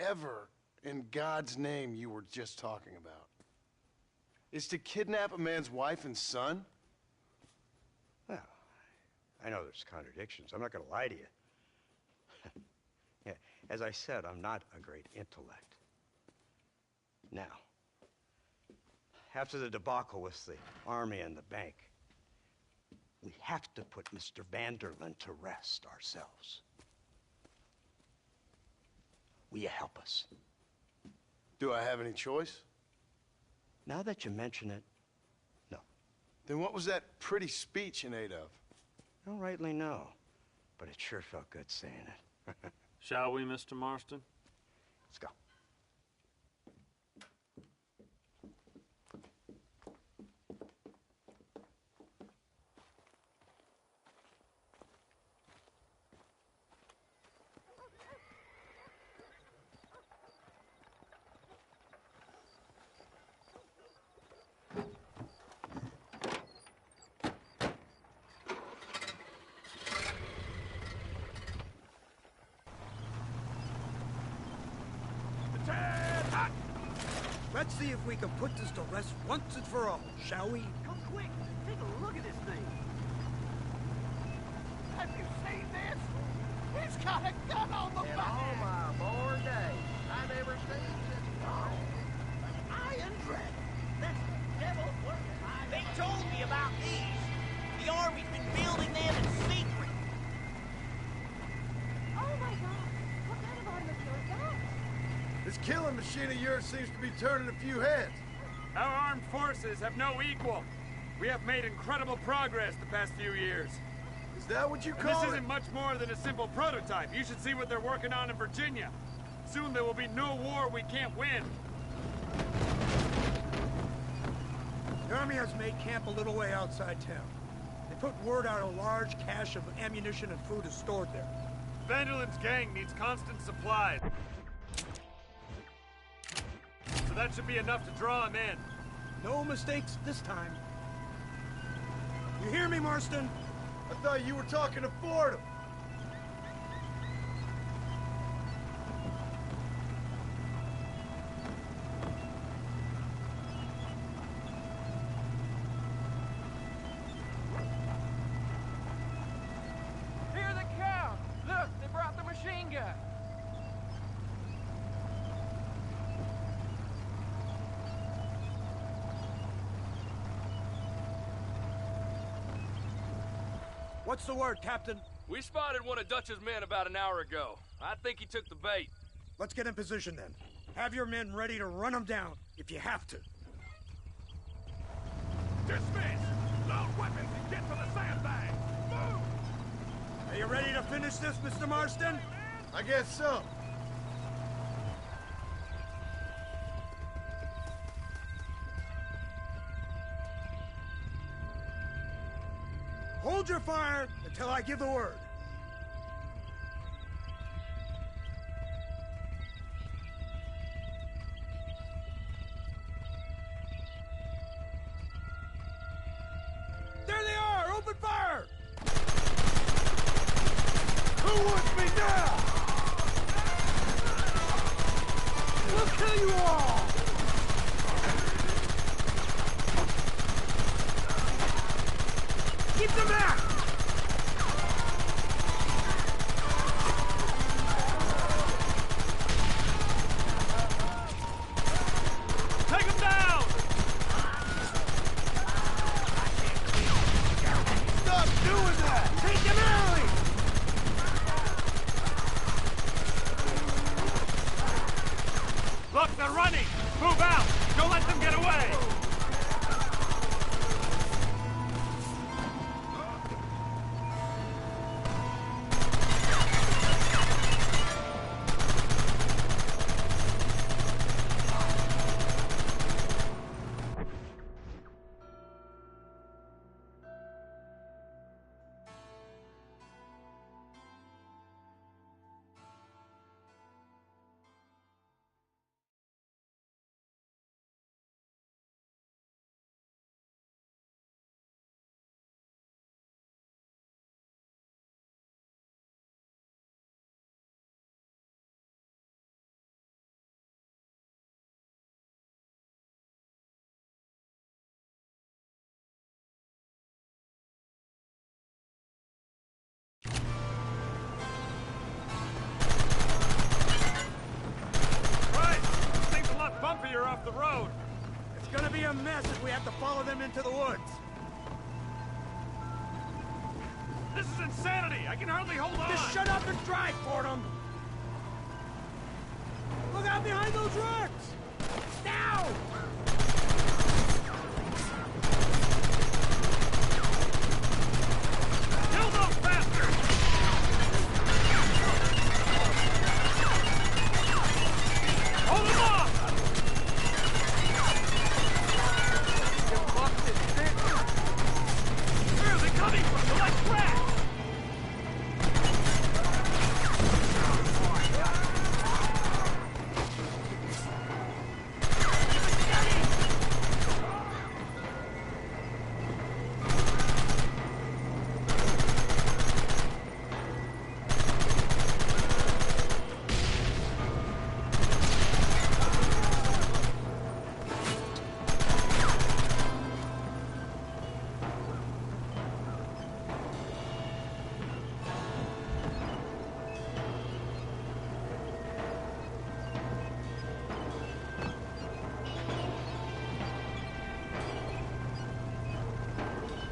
whatever in God's name you were just talking about is to kidnap a man's wife and son? Well, I know there's contradictions. I'm not going to lie to you. Yeah, as I said, I'm not a great intellect. Now, after the debacle with the army and the bank, we have to put Mr. Vanderlyn to rest ourselves. Will you help us? Do I have any choice? Now that you mention it, no. Then what was that pretty speech in aid of? I don't rightly know, but it sure felt good saying it. Shall we, Mr. Marston? Let's go. Let's see if we can put this to rest once and for all, shall we? Come quick, take a look at this thing. Have you seen this? He's got a gun on the back. All my born days, I never seen such a gun. An iron dragon. That's the devil's work. They told me about these. The army's been building them in secret. Oh my God! What kind of automobile is that? This killing machine of yours seems to be turning a few heads. Our armed forces have no equal. We have made incredible progress the past few years. Is that what you And call this it? isn't much more than a simple prototype. You should see what they're working on in Virginia. Soon there will be no war we can't win. The army has made camp a little way outside town. They put word out a large cache of ammunition and food is stored there. Vanderlyn's gang needs constant supplies. So that should be enough to draw him in. No mistakes this time. You hear me, Marston? I thought you were talking to Fordham. Here they come! Look, they brought the machine gun! What's the word, Captain? We spotted one of Dutch's men about an hour ago. I think he took the bait. Let's get in position then. Have your men ready to run them down if you have to. Dismiss! Load weapons and get to the sandbag! Move! Are you ready to finish this, Mr. Marston? I guess so. Hold your fire until I give the word. There they are! Open fire! Who wants me now? We'll kill you all! Keep them back! Take him down! Stop doing that! Take them early! Look, they're running! Move out! Don't let them get away! be a mess if we have to follow them into the woods. This is insanity! I can hardly hold on! Just shut up and drive, Fordham! Look out behind those rocks! Now! Kill those bastards! Hold them off! Where are they coming from? The left track!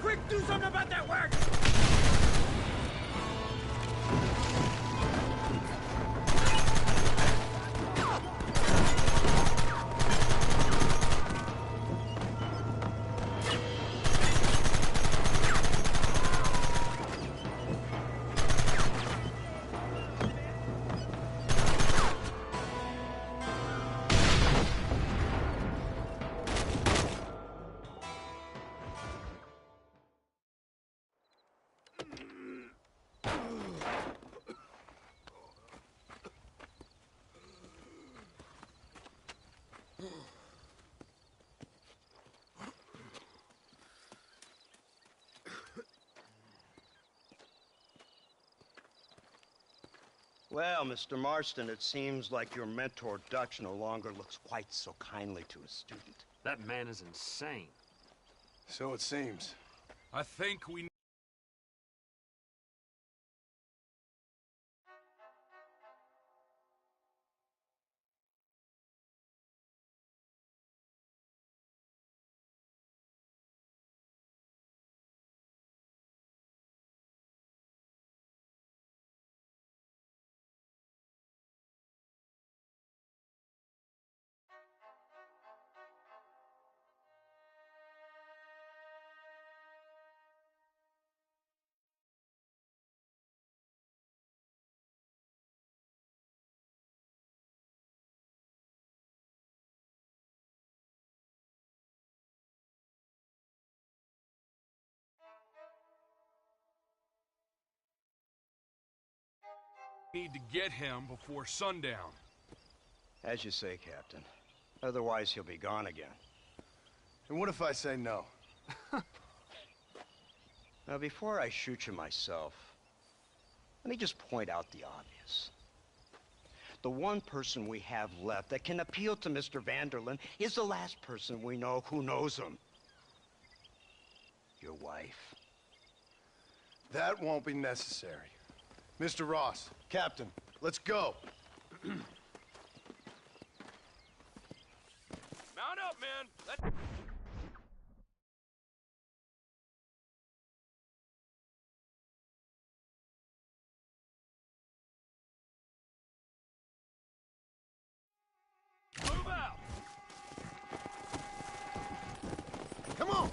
Quick, do something about that wagon! Well, Mr. Marston, it seems like your mentor Dutch no longer looks quite so kindly to his student. That man is insane. So it seems. I think we... need to get him before sundown. As you say, Captain. Otherwise, he'll be gone again. And what if I say no? Now, before I shoot you myself, let me just point out the obvious. The one person we have left that can appeal to Mr. Vanderlyn is the last person we know who knows him. Your wife. That won't be necessary. Mr. Ross, Captain, let's go. Mount up, man. Let's... Move out! Come on!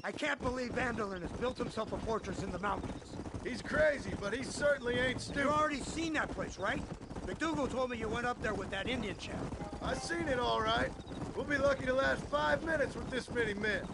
I can't believe Vanderlyn has built himself a fortress in the mountains. He's crazy, but he certainly ain't stupid. You've already seen that place, right? McDougal told me you went up there with that Indian chap. I seen it all right. We'll be lucky to last 5 minutes with this many men.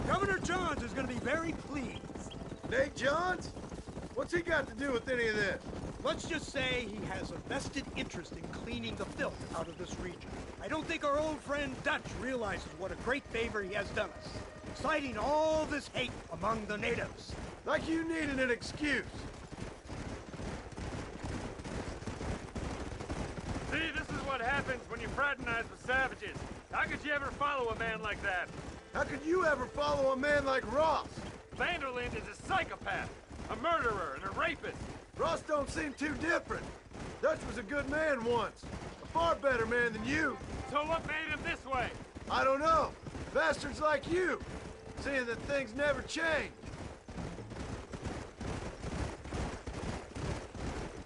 Governor Johns is going to be very pleased. Nate Johns? What's he got to do with any of this? Let's just say he has a vested interest in cleaning the filth out of this region. I don't think our old friend Dutch realizes what a great favor he has done us, inciting all this hate among the natives. Like you needed an excuse. See, this is what happens when you fraternize with savages. How could you ever follow a man like that? How could you ever follow a man like Ross? Vanderlyn is a psychopath, a murderer, and a rapist. Ross don't seem too different. Dutch was a good man once. A far better man than you. So what made him this way? I don't know. Bastards like you. Seeing that things never change.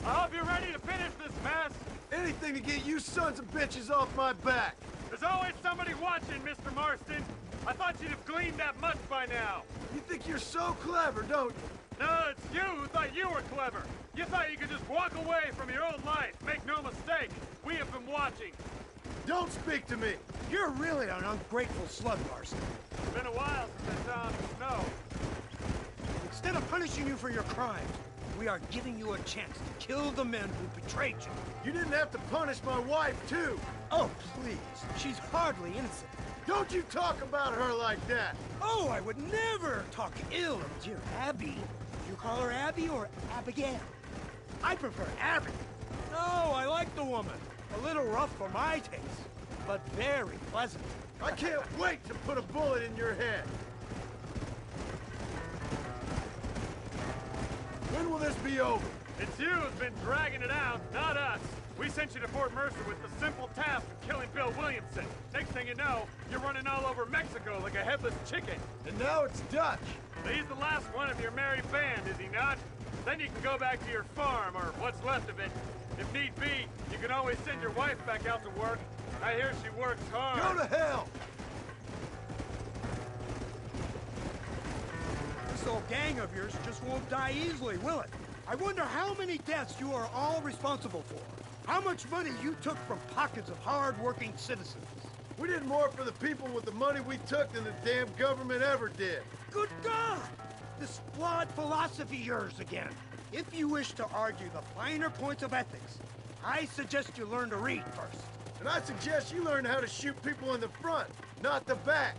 I hope you're ready to finish this mess. Anything to get you sons of bitches off my back. There's always somebody watching, Mr. Marston. I thought you'd have gleaned that much by now. You think you're so clever, don't you? No, it's you who thought you were clever. You thought you could just walk away from your old life. Make no mistake, we have been watching. Don't speak to me. You're really an ungrateful slug, Marston. It's been a while since I saw him snow. Instead of punishing you for your crimes, we are giving you a chance to kill the men who betrayed you. You didn't have to punish my wife, too. Oh, please. She's hardly innocent. Don't you talk about her like that. Oh, I would never talk ill of dear Abby. You call her Abby or Abigail? I prefer Abby. No, I like the woman. A little rough for my taste, but very pleasant. I can't wait to put a bullet in your head. When will this be over? It's you who's been dragging it out, not us. We sent you to Fort Mercer with the simple task of killing Bill Williamson. Next thing you know, you're running all over Mexico like a headless chicken. And now it's Dutch. He's the last one of your merry band, is he not? Then you can go back to your farm, or what's left of it. If need be, you can always send your wife back out to work. I hear she works hard. Go to hell! This old gang of yours just won't die easily, will it? I wonder how many deaths you are all responsible for. How much money you took from pockets of hard-working citizens. We did more for the people with the money we took than the damn government ever did. Good God! This flawed philosophy of yours again. If you wish to argue the finer points of ethics, I suggest you learn to read first. And I suggest you learn how to shoot people in the front, not the back.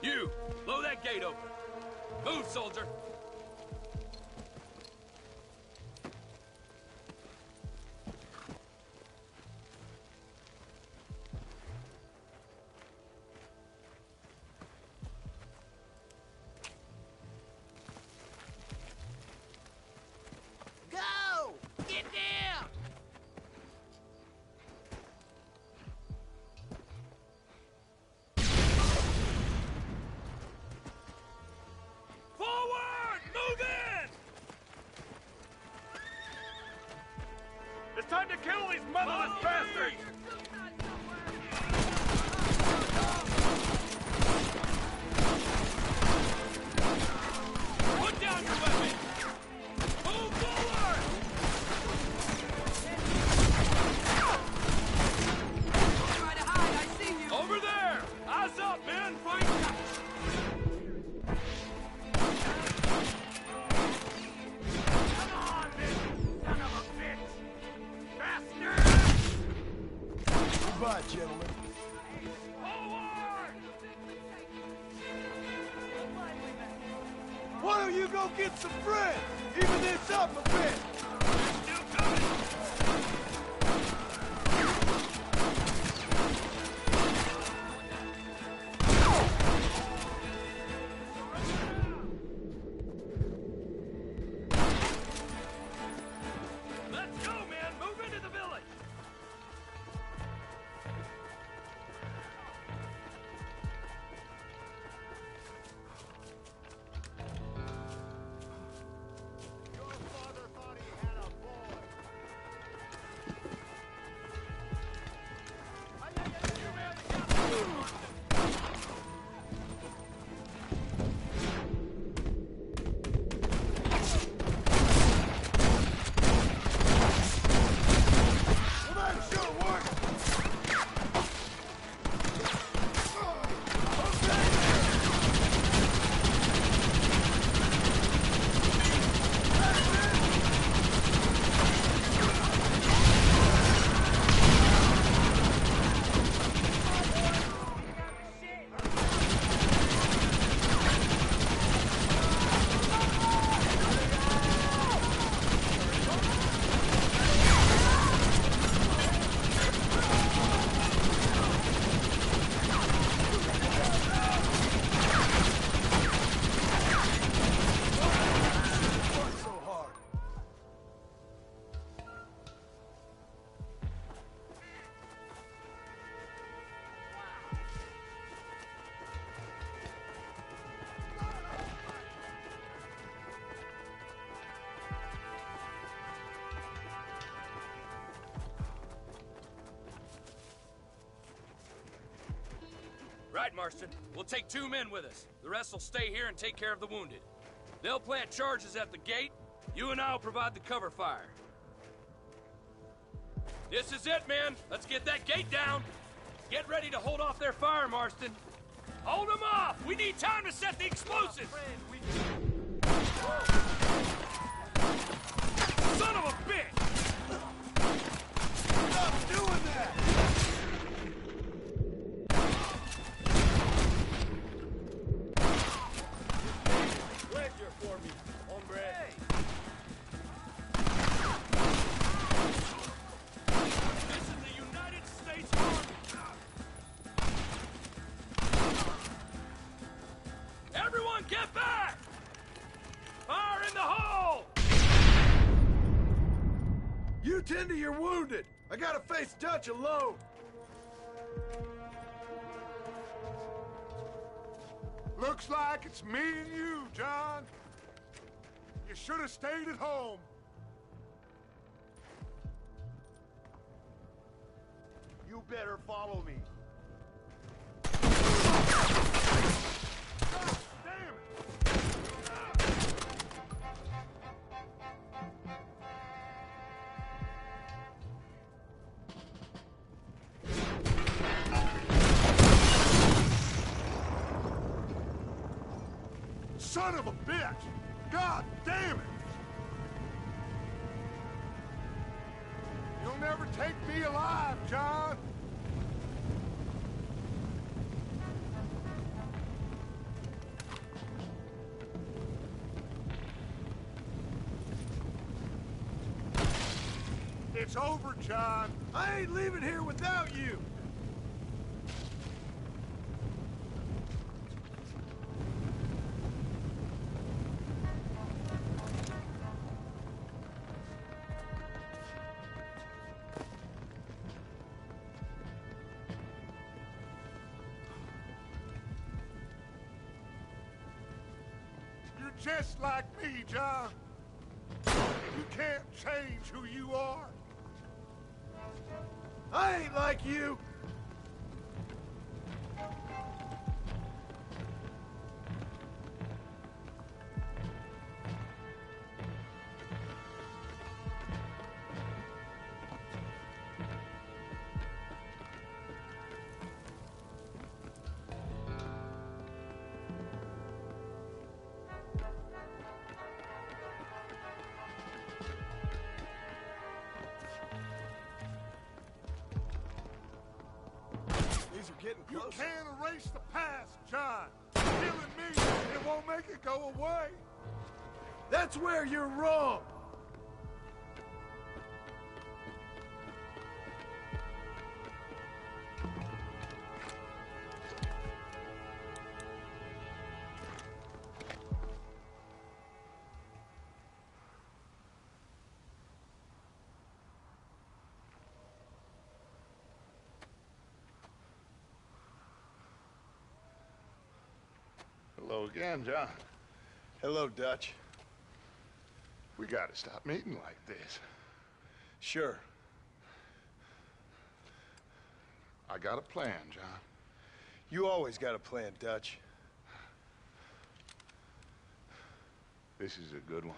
You, blow that gate open. Move, soldier. Go! Get down! Forward! Move in! It's time to kill these motherless bastards! Put down your weapon! Move forward! Try to hide, I see you! Over there! Eyes up, men! Fight! Come on, bitch! Son of a bitch! Bastard! Goodbye, gentlemen. Forward! Why don't you go get some friends? Even this up a bit. Still coming! Let's go, man! Move into the village! Your father thought he had a boy. Well, that sure worked. Worked so hard. Right, Marston. We'll take 2 men with us. The rest will stay here and take care of the wounded. They'll plant charges at the gate. You and I'll provide the cover fire. This is it, men. Let's get that gate down. Get ready to hold off their fire, Marston. Hold them off! We need time to set the explosives! Son of a bitch! Stop doing that! Pleasure for me, hombre. This is the United States Army! Everyone get back! Fire in the hole! You tend to your wounded. I gotta face Dutch alone. Looks like it's me and you, John. You should have stayed at home. You better follow me. God damn it! Son of a bitch! God damn it! You'll never take me alive, John! It's over, John. I ain't leaving here without you. You're just like me, John. You can't change who you are. I ain't like you. These are getting You closer. can't erase the past, John. Killing me, it won't make it go away. That's where you're wrong. Hello again, John. Hello, Dutch. We gotta stop meeting like this. Sure. I got a plan, John. You always got a plan, Dutch. This is a good one.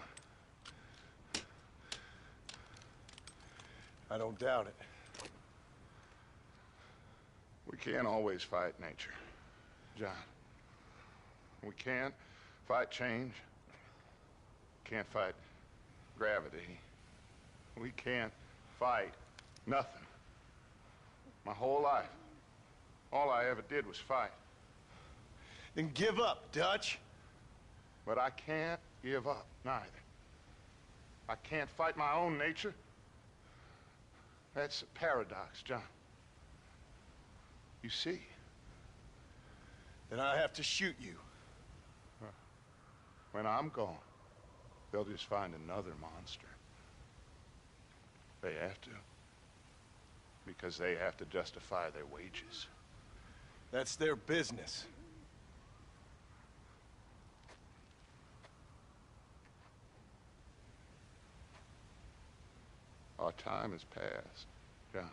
I don't doubt it. We can't always fight nature, John. We can't fight change. Can't fight gravity. We can't fight nothing. My whole life, all I ever did was fight. Then give up, Dutch. But I can't give up, neither. I can't fight my own nature. That's a paradox, John. You see? Then I have to shoot you. When I'm gone, they'll just find another monster. They have to. Because they have to justify their wages. That's their business. Our time has passed, John.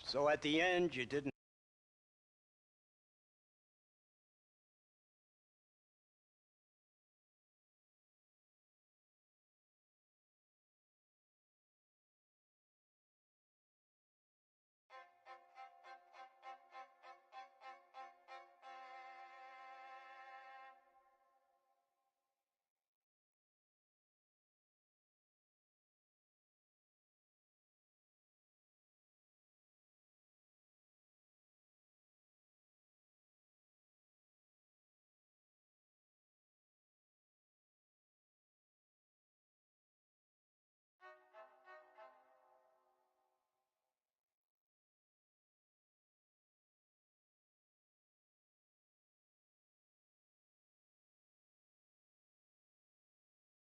So at the end, you didn't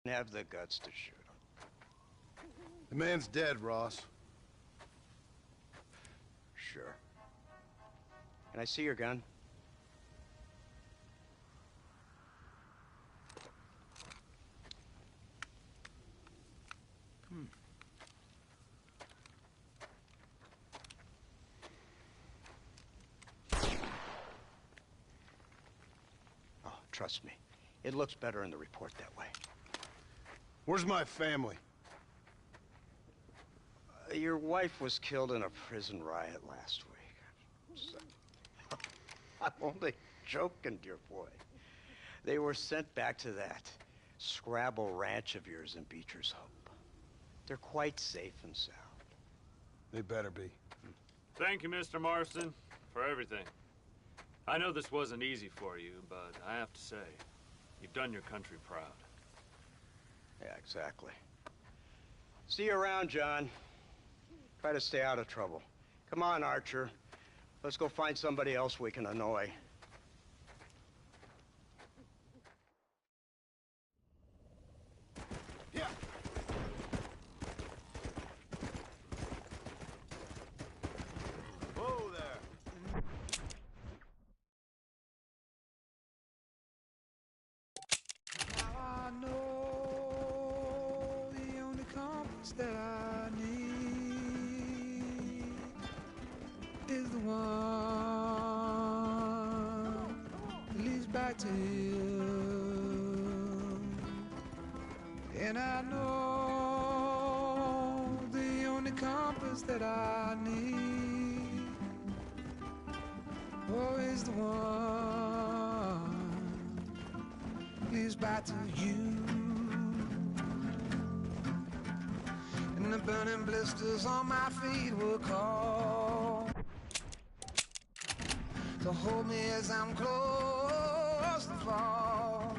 have the guts to shoot him. The man's dead, Ross. Sure. Can I see your gun? Oh, trust me. It looks better in the report that way. Where's my family? Your wife was killed in a prison riot last week. So, I'm only joking, dear boy. They were sent back to that Scrabble Ranch of yours in Beecher's Hope. They're quite safe and sound. They better be. Thank you, Mr. Marston, for everything. I know this wasn't easy for you, but I have to say, you've done your country proud. Yeah, exactly. See you around, John. Try to stay out of trouble. Come on, Archer. Let's go find somebody else we can annoy. Yeah. Whoa there. I know the only compass that I need is the one that leads back to you. And I know the only compass that I need, oh, is the one leads back to you. And the burning blisters on my feet will call to hold me as I'm close to fall.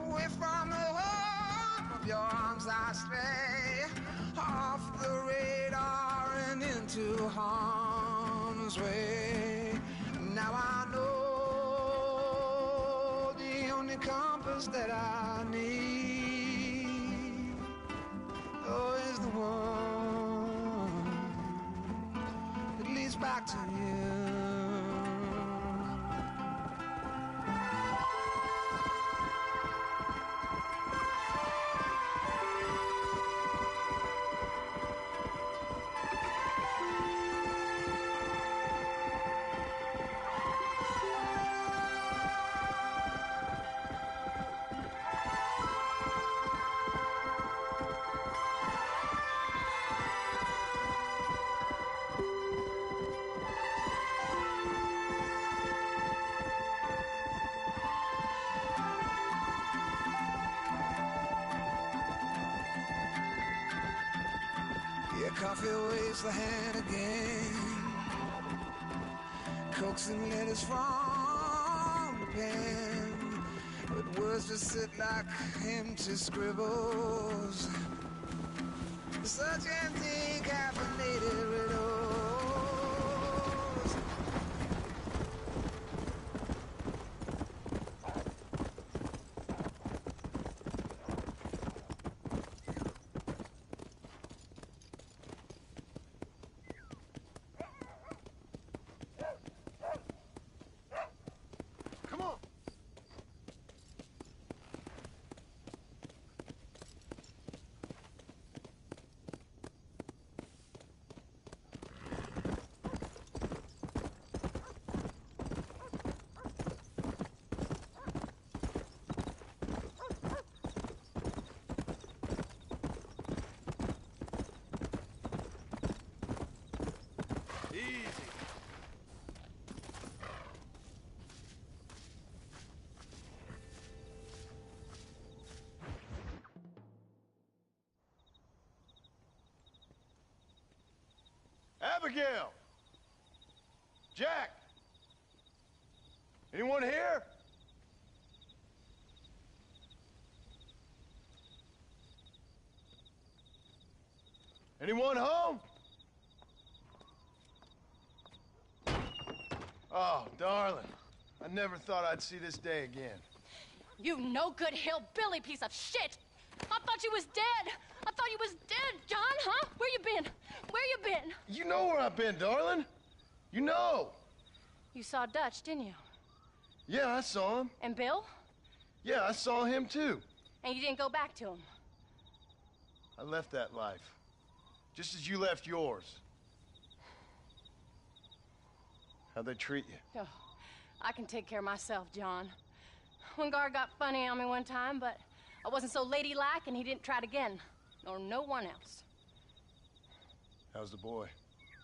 Away from the warmth of your arms I stray, off the radar and into harm's way. Now I know the only compass that I need, oh, is the one that leads back to you. Yeah, coffee waves the hand again, coaxing letters from the pen, but words just sit like empty scribbles, such empty caffeinated riddles. Come on. Easy. Abigail! Jack! Anyone here? Anyone home? Oh, darling. I never thought I'd see this day again. You no good hillbilly piece of shit! I thought you was dead! I thought you was dead, John, huh? Where you been? Where you been? You know where I've been, darling. You know. You saw Dutch, didn't you? Yeah, I saw him. And Bill? Yeah, I saw him too. And you didn't go back to him? I left that life. Just as you left yours. How'd they treat you? Oh, I can take care of myself, John. One guard got funny on me one time, but I wasn't so ladylike and he didn't try it again. Nor no one else. How's the boy?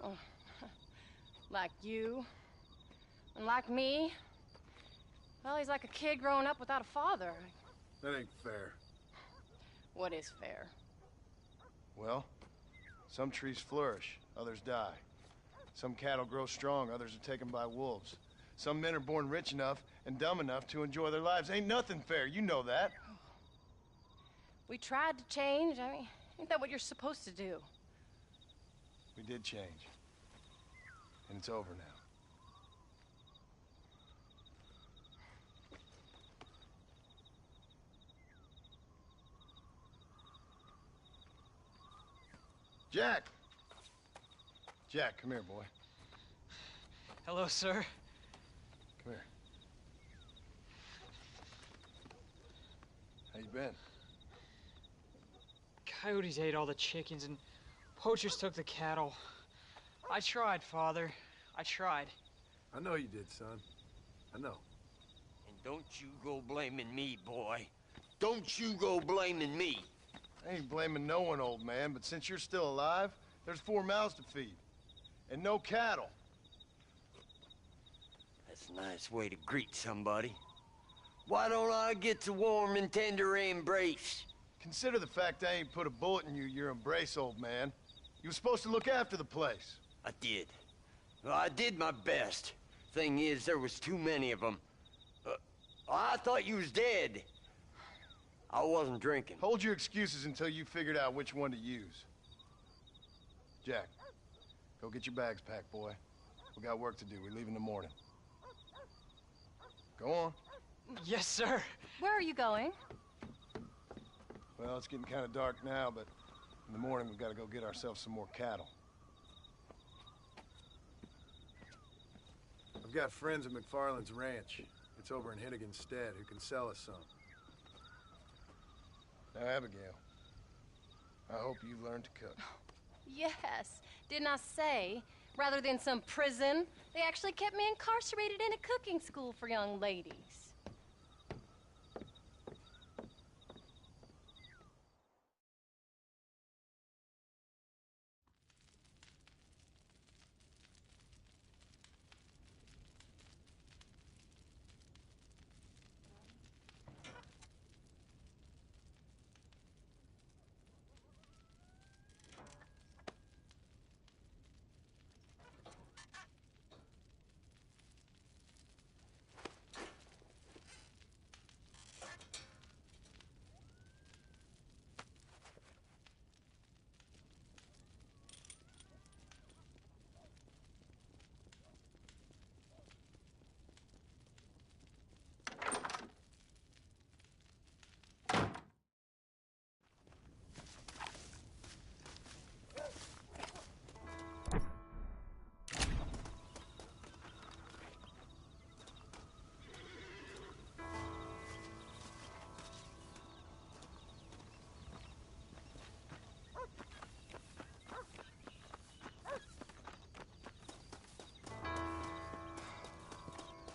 Oh, like you. And like me. Well, he's like a kid growing up without a father. That ain't fair. What is fair? Well, some trees flourish, others die. Some cattle grow strong, others are taken by wolves. Some men are born rich enough and dumb enough to enjoy their lives. Ain't nothing fair, you know that. We tried to change. I mean, ain't that what you're supposed to do? We did change. And it's over now. Jack! Jack, come here, boy. Hello, sir. Come here. How you been? Coyotes ate all the chickens and poachers took the cattle. I tried, Father. I tried. I know you did, son. I know. And don't you go blaming me, boy. Don't you go blaming me. I ain't blaming no one, old man, but since you're still alive, there's 4 mouths to feed. And no cattle. That's a nice way to greet somebody. Why don't I get the warm and tender embrace? Consider the fact I ain't put a bullet in your embrace, old man. You were supposed to look after the place. I did. Well, I did my best. Thing is, there was too many of them. I thought you was dead. I wasn't drinking. Hold your excuses until you figured out which one to use. Jack, go get your bags packed, boy. We got work to do. We leave in the morning. Go on. Yes, sir. Where are you going? Well, it's getting kind of dark now, but in the morning we've got to go get ourselves some more cattle. I've got friends at McFarland's ranch. It's over in Hennigan's stead who can sell us some. Now, Abigail, I hope you learned to cook. Yes. Didn't I say, rather than some prison, they actually kept me incarcerated in a cooking school for young ladies.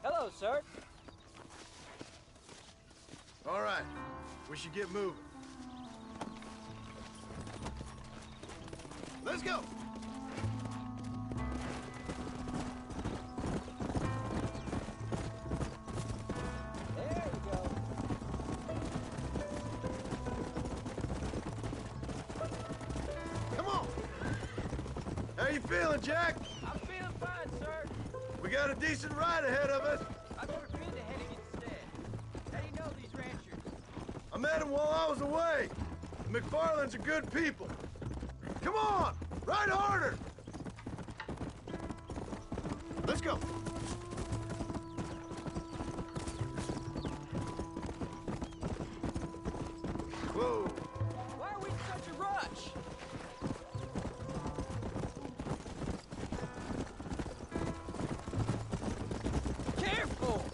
Hello, sir. All right, we should get moving. Let's go! There you go. Come on! How you feeling, Jack? I'm feeling fine, sir. We got a decent ride ahead of us. I've never been to Hennigan's stead. How do you know these ranchers? I met them while I was away. The McFarlands are good people. Come on! Ride harder! Let's go. Whoa. Why are we in such a rush? Careful!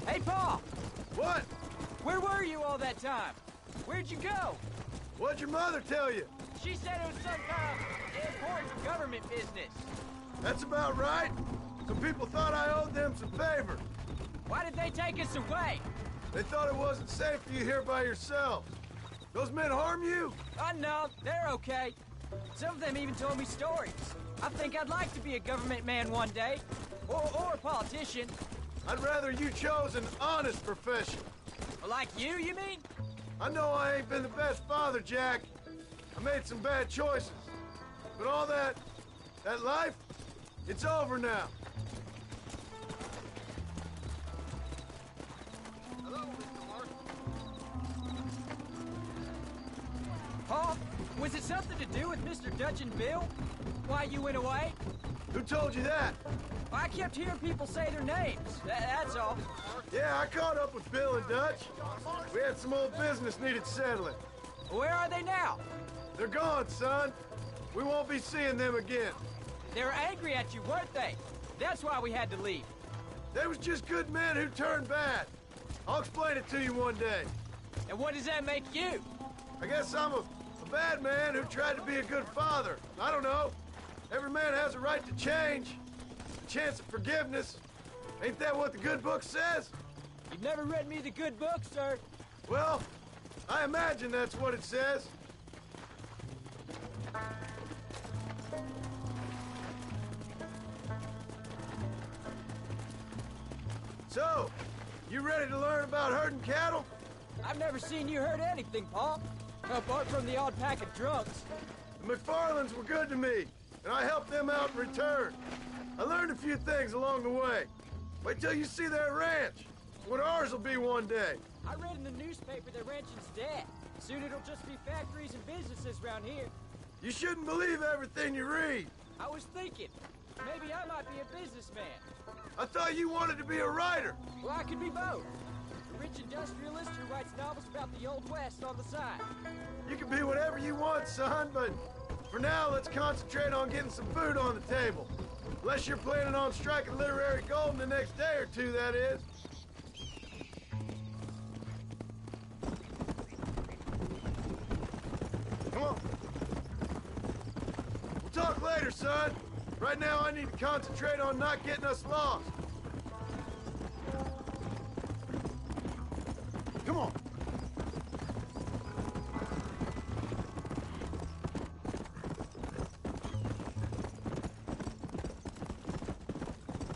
Hey, Paul! What? Where were you all that time? Where'd you go? What'd your mother tell you? She said it was some kind of important government business. That's about right. Some people thought I owed them some favor. Why did they take us away? They thought it wasn't safe for you here by yourself. Those men harm you? Oh, no, they're okay. Some of them even told me stories. I think I'd like to be a government man one day. Or a politician. I'd rather you chose an honest profession. Like you mean? I know I ain't been the best father, Jack. I made some bad choices. But all that life, it's over now. Hello, Mr. Marston. Paul, was it something to do with Mr. Dutch and Bill? Why you went away? Who told you that? I kept hearing people say their names. That's all. Yeah, I caught up with Bill and Dutch. We had some old business needed settling. Where are they now? They're gone, son. We won't be seeing them again. They were angry at you, weren't they? That's why we had to leave. They was just good men who turned bad. I'll explain it to you one day. And what does that make you? I guess I'm a bad man who tried to be a good father. I don't know. Every man has a right to change. A chance of forgiveness. Ain't that what the good book says? You've never read me the good book, sir. Well, I imagine that's what it says. So, you ready to learn about herding cattle? I've never seen you hurt anything, Paul. Apart from the odd pack of drunks. The McFarlands were good to me, and I helped them out in return. I learned a few things along the way. Wait till you see their ranch. What ours will be one day. I read in the newspaper that ranching's dead. Soon it'll just be factories and businesses around here. You shouldn't believe everything you read. I was thinking, maybe I might be a businessman. I thought you wanted to be a writer. Well, I could be both. A rich industrialist who writes novels about the Old West on the side. You can be whatever you want, son, but for now, let's concentrate on getting some food on the table. Unless you're planning on striking literary gold in the next day or two, that is. Come on. We'll talk later, son. Right now, I need to concentrate on not getting us lost. Come on.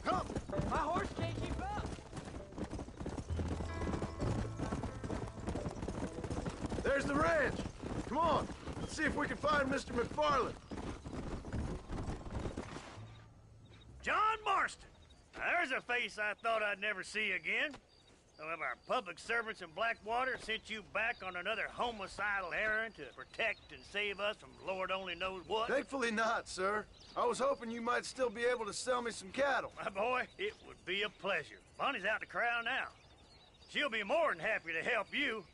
Come. My horse can't keep up. There's the ranch. Come on. Let's see if we can find Mr. McFarland. John Marston. Now, there's a face I thought I'd never see again. Some of our public servants in Blackwater sent you back on another homicidal errand to protect and save us from Lord only knows what. Thankfully not, sir. I was hoping you might still be able to sell me some cattle. My boy, it would be a pleasure. Bonnie's out in the crowd now. She'll be more than happy to help you.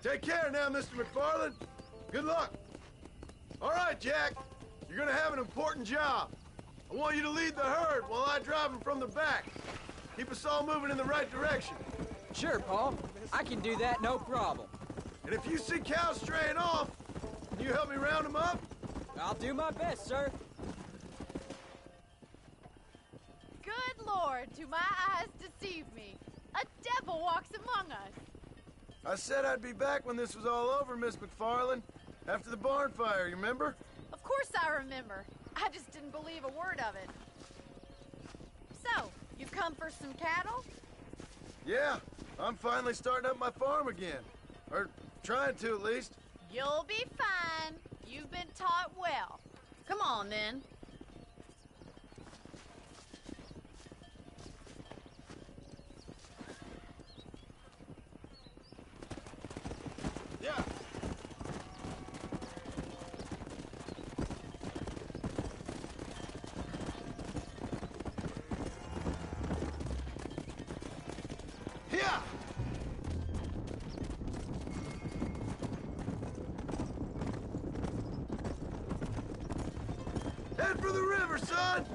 Take care now, Mr. McFarland. Good luck. All right, Jack. You're gonna have an important job. I want you to lead the herd while I drive them from the back. Keep us all moving in the right direction. Sure, Paul. I can do that, no problem. And if you see cows straying off, can you help me round them up? I'll do my best, sir. Good Lord, do my eyes deceive me? A devil walks among us. I said I'd be back when this was all over, Miss McFarland. After the barn fire, you remember? Of course I remember. I just didn't believe a word of it. So, you come for some cattle? Yeah, I'm finally starting up my farm again. Or trying to, at least. You'll be fine. You've been taught well. Come on, then. Yeah. Yeah. Head for the river, son.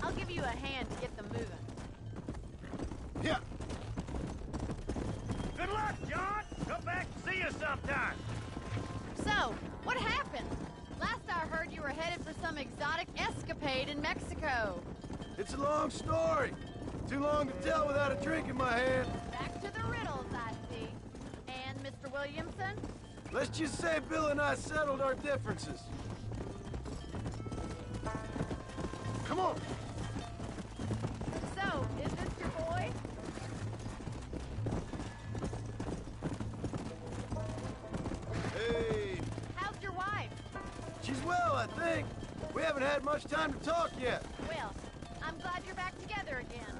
I'll give you a hand to get them moving. Yeah. Good luck, John. Come back and see us sometime. So, what happened? Last I heard you were headed for some exotic escapade in Mexico. It's a long story. Too long to tell without a drink in my hand. Back to the riddles, I see. And Mr. Williamson? Let's just say Bill and I settled our differences. Come on! So, is this your boy? Hey! How's your wife? She's well, I think. We haven't had much time to talk yet. Well, I'm glad you're back together again.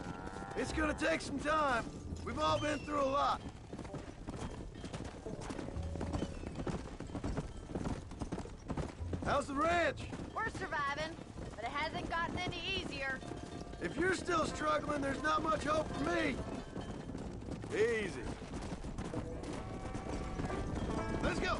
It's gonna take some time. We've all been through a lot. How's the ranch? We're surviving, but it hasn't gotten any easier. If you're still struggling, there's not much hope for me. Easy. Let's go.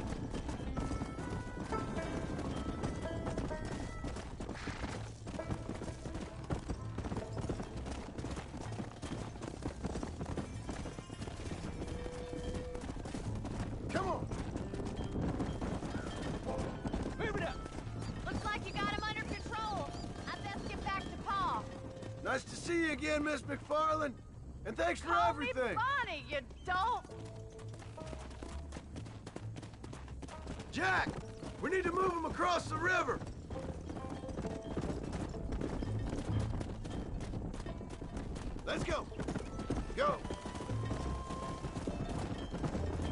Come on. Move it up! Looks like you got him under control. I best get back to Pa. Nice to see you again, Miss McFarland. And thanks for Call everything. me Bonnie, you dolt. Jack, we need to move him across the river. Let's go. Go.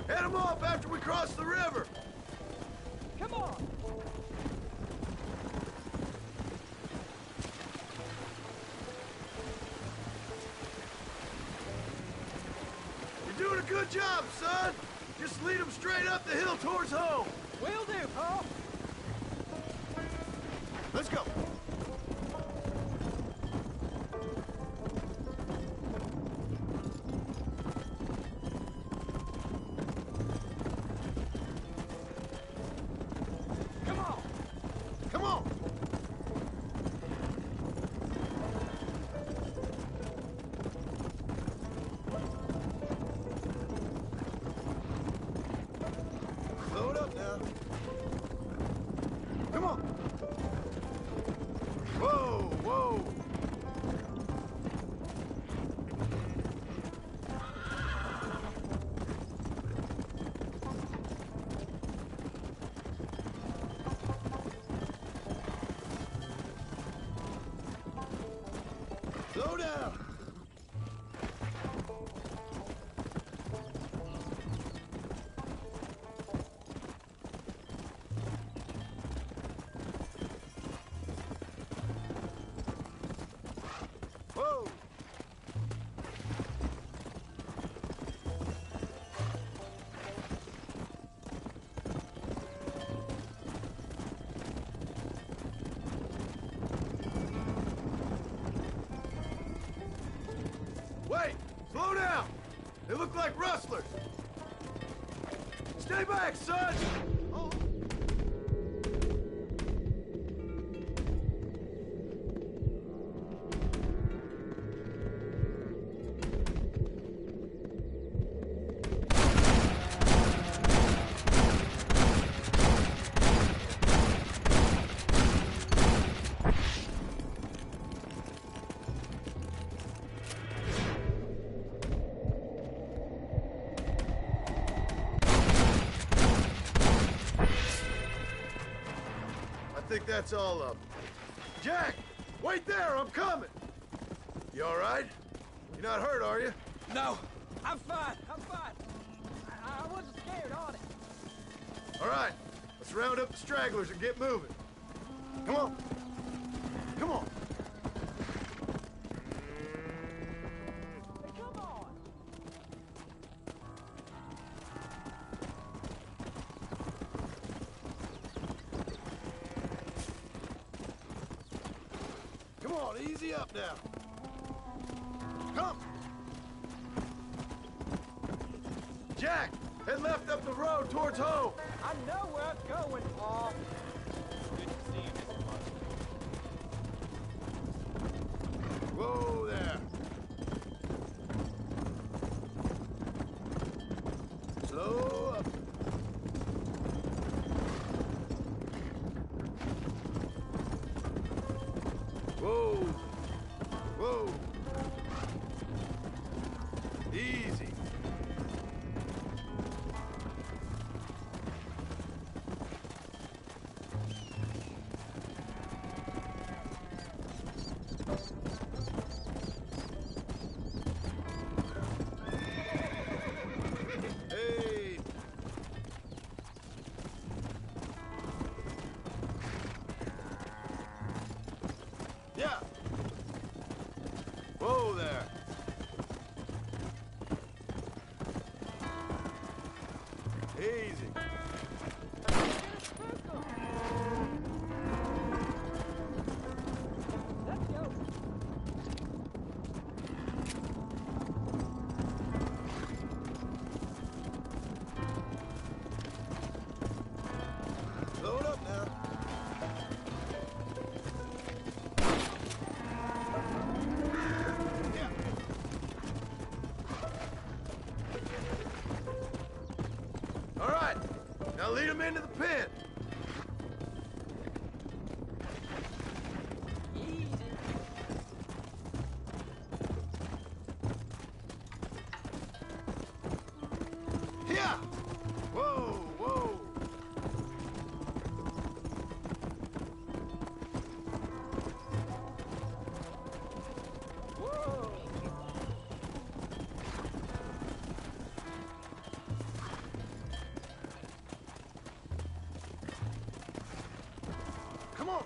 Head him off after we cross the river. Come on! You're doing a good job, son. Just lead him straight up the hill towards home. Will do, Pa! Let's go. Come on! Come on. Load up now. Come on. Whoa, whoa. Slow down. Whoa. Wait! Slow down! They look like rustlers! Stay back, son! Oh. I think that's all of them. Jack! Wait there! I'm coming! You all right? You're not hurt, are you? No! I'm fine! I'm fine! I wasn't scared, honest. All right. Let's round up the stragglers and get moving. Come on. Come on. Hey, come on! Come on, easy up now. Come. Jack, head left up the road towards home. I know where I'm going, Pa. Good to see you, Mr. Munson. Whoa there. Slow up. Whoa. Whoa. Easy. Hey! Yeah! Whoa there! Easy. Let's go. Load up now. Yeah. All right. Now lead him into the pit. Easy. Yeah. Whoa, whoa. Whoa. Come on.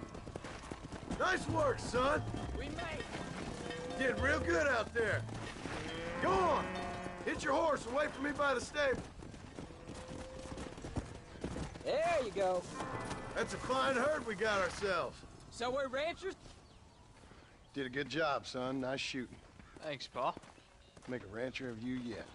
Nice work, son. We made it. Did real good out there. Go on. Hit your horse and wait for me by the stable. There you go. That's a fine herd we got ourselves. So we're ranchers? Did a good job, son. Nice shooting. Thanks, Pa. Make a rancher of you yet.